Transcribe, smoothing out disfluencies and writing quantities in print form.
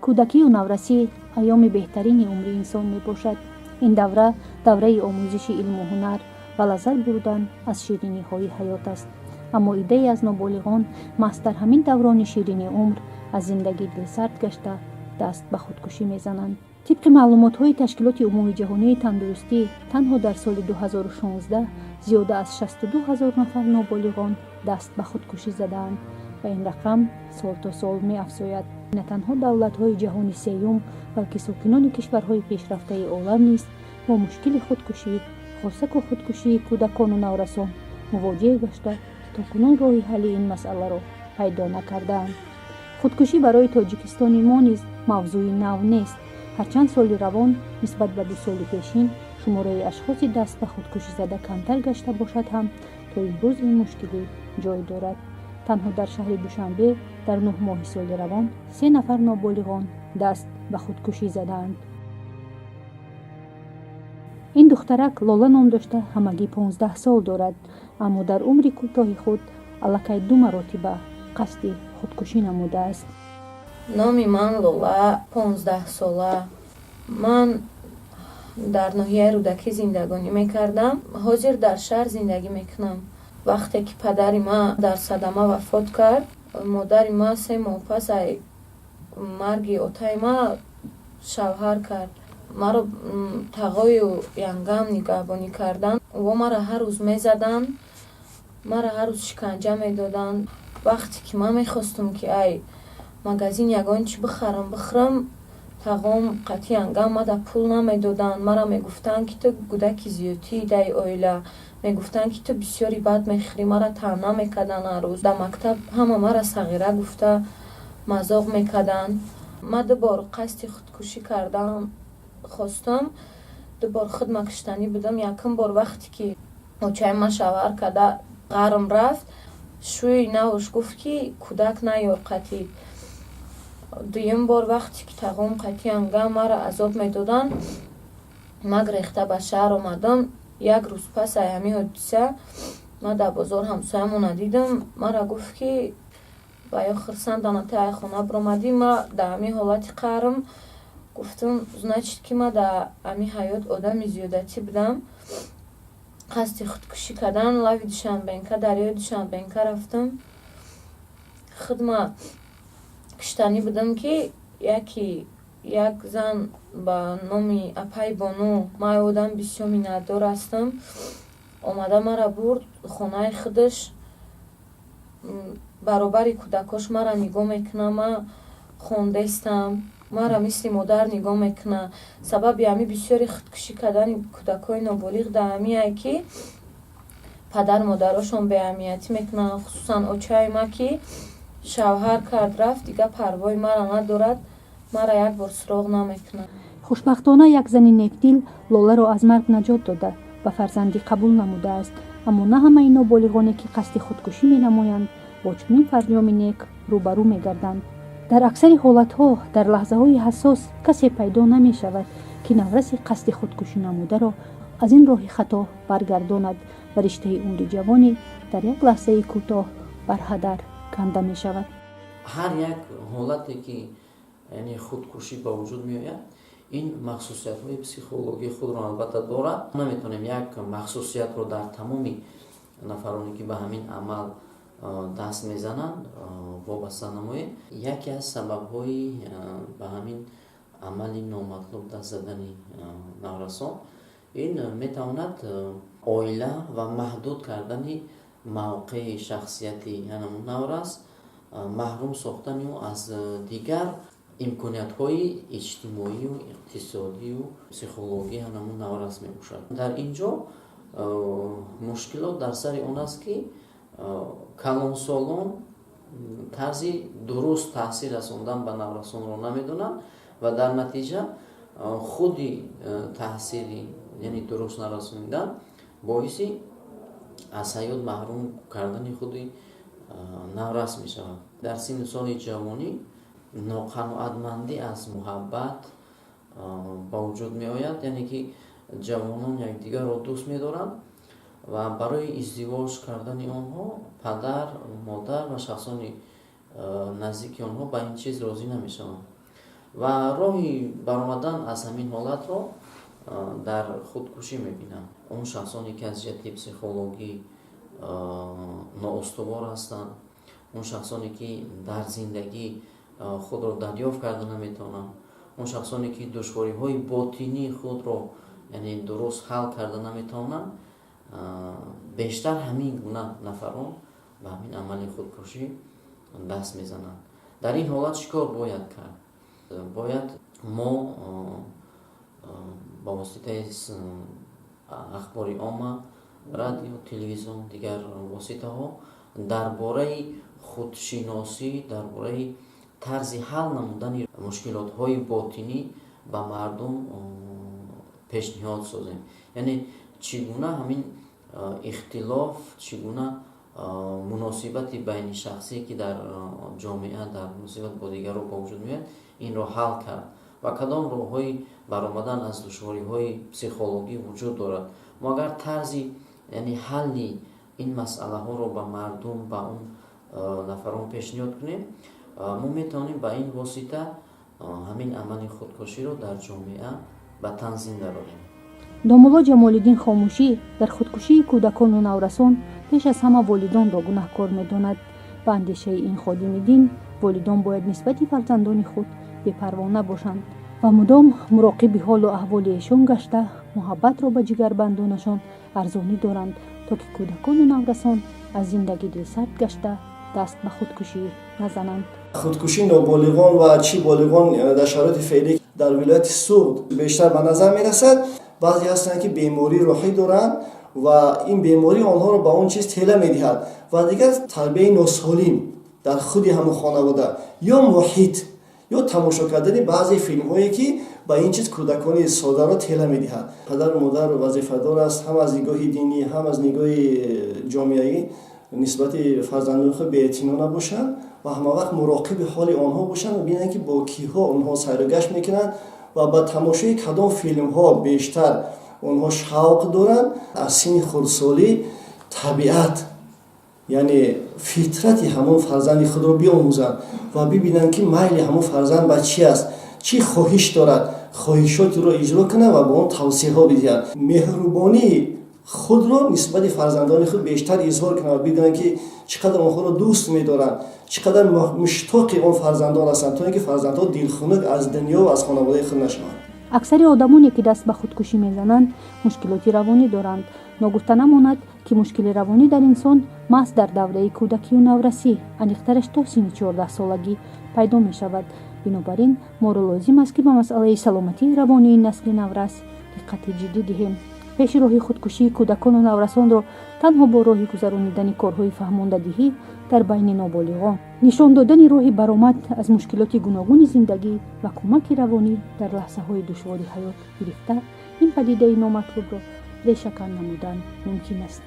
кӯдакию наврасӣ айёми беҳтарини умри инсон мебошад. ин давра давраи омӯзиши илму ҳунар ва лаззат бурдан аз шириниҳои ҳаёт аст. аммо идеи аз ноболиғон маҳз дар ҳамин даврони ширини умр аз зиндагӣ дилсард гашта даст ба худкушӣ мезананд. тибқи маълумотҳои Ташкилоти умумии ҷаҳонии тандурустӣ, танҳо дар соли 2016 зиёда аз 62 000 нафар ноболиғон даст ба худкушӣ задаанд ва ин рақам сол то сол меафзояд. на танҳо давлатҳои ҷаҳони сеюм, балки сокинони кишварҳои пешрафтаи олам низ бо мушкили худкушӣ, хосаку худкушии кӯдакону наврасон мувоҷеҳ гашта то кунун роҳи ҳалли ин масъаларо пайдо накардаанд. худкушӣ барои Тоҷикистони мо низ мавзӯи нав нест. ҳарчанд соли равон нисбат ба 2 соли пешин шумораи ашхоси даст ба худкушӣ зада камтар гашта бошад ҳам, то имрӯз ин мушкилӣ ҷой дорад. танҳо дар шаҳри Душанбе дар 9 моҳи соли равон 3 нафар ноболиғон даст ба худкушӣ заданд. ин духтарак Лола ном дошта ҳамагӣ 15 сол дорад, аммо дар умри кӯтоҳи худ аллакай 2 маротиба қасди худкушӣ намудааст. номи ман Лола, 15 сола. ман дар ноҳияи Рӯдакӣ зиндагонӣ мекардам. ҳозир дар шаҳр зиндагӣ мекунам. вақте ки падари ман дар садама вафот кард, модари ман 3 моҳ пас ай марги отаи ман шавҳар кард. маро тағою янгам нигаҳбонӣ карданд. ва мара ҳар рӯз мезаданд, мара ҳар рӯз шиканҷа медоданд. вақте ки ман мехостум ки ай магазин ягон чӣ бихӯрам, тағом қатъи янгам мада пул намедоданд. мара мегуфтанд ки ту кӯдаки зиёдтии даи оила, мегуфтанд ки ту бисёри бад мехӯрӣ. мара таъна мекарданд. ҳар рӯз дар мактаб ҳама мара сағира гуфта мазоқ мекарданд. ман 2 бор қасди худкушӣ кардан хостам. 2 бор худма киштанӣ будам. якум бор вақте ки очаи ман шавҳар карда ғарм рафт, шӯи навш гуфт ки кӯдак наёр қатъи. дуюм бор вақте ки тағом қатъи янгам мара азоб медоданд, ман грехта ба шаҳр омадам. як рӯз пас ай ҳамин ҳодиса ман дар бозор ҳамсоямона дидам. мара гуфт ки ба ё хурсандана ту ай хона биромадӣ. ман дар ҳамин ҳолати қаҳрм гуфтам значит ки ман дар ҳамин ҳаёт одами зиёдатӣ будам. қасди худкушӣ кардан лави Душанбенка, дарёи Душанбенка рафтам. худма киштанӣ будам ки як зан ба номи Апай Бону, ман одам бисёр миннатдор ҳастам, омада мара бурд хонаи худаш. баробари кӯдакош мара нигоҳ мекуна. ман хондестам, мара мисли модар нигоҳ мекуна. сабаби ҳамин бисёри худкушӣ кардани кӯдакои ноболиғ дар ҳамиае ки падар модарошон беаҳамиятӣ мекунанд. хусусан очаи ман ки шавҳар кард рафт, дигар парвои мара надорад, мара як бор суроғ намекунад. хушбахтона як зани некдил Лоларо аз марг наҷот дода ва фарзандӣ қабул намудааст. аммо на ҳамаи ноболиғоне ки қасди худкушӣ менамоянд бо чунин фарҷоми нек рӯбарӯ мегарданд. дар аксари ҳолатҳо дар лаҳзаҳои ҳассос касе пайдо намешавад ки навраси қасди худкушӣ намударо аз ин роҳи хато баргардонад ва риштаи умри ҷавонӣ дар як лаҳзаи кӯтоҳ бар ҳадар канда мешавад. ҳар як ҳолате ки яъне худкушӣ ба вуҷуд меояд, ин махсусиятҳои психологии худро албатта дорад. наметавонем як махсусиятро дар тамоми нафароне ки ба ҳамин амал даст мезананд вобаста намоем. яке аз сабабҳои ба ҳамин амали номатлуб даст задани наврасон ин метавонад оила ва маҳдуд кардани мавқеи шахсияти янамун наврас, маҳрум сохтани ӯ аз дигар имкониятҳои иҷтимоию иқтисодию психологии ҳанамун наврас мебошад. дар ин ҷо мушкилот дар сари он аст ки калонсолон тарзи дуруст таъсир расондан ба наврасонро намедонанд ва дар натиҷа худи таъсири яъне дуруст нарасонидан боиси аз ҳаёт маҳрум кардани худи наврас мешавад. дар синни соли ҷавонӣ ноқаноатмандӣ аз муҳаббат ба вуҷуд меояд, яъне ки ҷавонон якдигарро дӯст медоранд ва барои издивоҷ кардани онҳо падар, модар ва шахсони наздики онҳо ба ин чиз розӣ намешаванд. ва роҳи баромадан аз ҳамин ҳолатро дар худкушӣ мебинам. Он шахсоне ки аз ҷиҳати психологӣ ноустувор ҳастанд, он шахсоне ки дар зиндагӣ худро дарёфт карда наметавонанд, он шахсоне ки душвориҳои ботинии худро яъне дуруст ҳал карда наметавонанд, бештар ҳамин гуна нафарон ба ҳамин амали худкушӣ даст мезананд. дар ин ҳолат чӣ кор бояд кард? Бояд мо ба воситаи ахбори омма, радио, телевизион, дигар воситаҳо дар бораи худшиносӣ, дар бораи тарзи ҳал намудани мушкилотҳои ботинӣ ба мардум пешниҳод созем. Яъне чӣ гуна ҳамин ихтилоф, чӣ гуна муносибати байни шахсие ки дар ҷомеа дар муносибат бо дигарро ба вуҷуд меояд, инро ҳал кард ва кадом роҳҳои баромадан аз душвориҳои психологӣ вуҷуд дорад. мо агар тарзи яъне ҳалли ин масъалаҳоро ба мардум, ба он нафарон пешниҳод кунем, мо метавонем ба ин восита ҳамин амали худкуширо дар ҷомеа ба танзим дарорем. домулло ҷамолиддин хомӯшӣ дар худкушии кӯдакону наврасон пеш аз ҳама волидонро гунаҳкор медонад. ба андешаи ин ходими дин, волидон бояд нисбати фарзандони худ бепарво набошанд ва мудом муроқиби ҳолу аҳволи эшон гашта, муҳаббатро ба ҷигарбандонашон арзонӣ доранд, то ки кӯдакону наврасон аз зиндагӣ дилсард гашта даст ба худкушӣ назананд. худкушии ноболиғон ва чӣ болиғон дар шароити феълӣ дар вилояти Суғд бештар ба назар мерасад. баъзе ҳастанд ки беморӣ роҳӣ доранд ва ин беморӣ онҳоро ба он чиз тела медиҳад ва дигар тарбияи носолим дар худи ҳамон хонавода ё муҳит ё тамошо кардани баъзе филмҳое ки ба ин чиз кӯдакони соддаро тела медиҳад. падару модар вазифадор аст ҳам аз нигоҳи динӣ, ҳам аз нигоҳи ҷомеаӣ нисбати фарзандони худ беэътино набошанд ва ҳамавақт муроқиби ҳоли онҳо бошанд ва бинанд ки бо киҳо онҳо сайругашт мекунанд ва ба тамошои кадом филмҳо бештар онҳо шавқ доранд. аз синни хурдсолӣ табиат яъне фитрати ҳамон фарзанди худро биомӯзанд ва бибинанд ки майли ҳамон фарзанд ба чӣ аст, чӣ хоҳиш дорад, хоҳишотиро иҷро кунанд ва ба он тавсеҳо бидиҳанд. меҳрубонии худро нисбати фарзандони худ бештар изҳор кунанд ва бибинанд ки чӣ қадар онҳоро дӯст медоранд, чӣ қадар муштоқи он фарзандон ҳастанд, то ин ки фарзандҳо дилхунук аз дунё ва аз хонаводаи худ нашаванд. аксари одамоне ки даст ба худкушӣ мезананд мушкилоти равонӣ доранд. ногуфта намонад ки мушкили равонӣ дар инсон маҳз дар давраи кӯдакию наврасӣ, аниқтараш то синни 14-солагӣ пайдо мешавад. бинобар ин моро лозим аст ки ба масъалаи саломатии равонии насли наврас диққати ҷиддӣ диҳем. пеши роҳи худкушии кӯдакону наврасонро танҳо бо роҳи гузаронидани корҳои фаҳмондадиҳӣ дар байни ноболиғон, нишон додани роҳи баромад аз мушкилоти гуногуни зиндагӣ ва кӯмаки равонӣ дар лаҳзаҳои душвори ҳаёт гирифта ин падидаи номатлубро решакан намудан мумкин аст.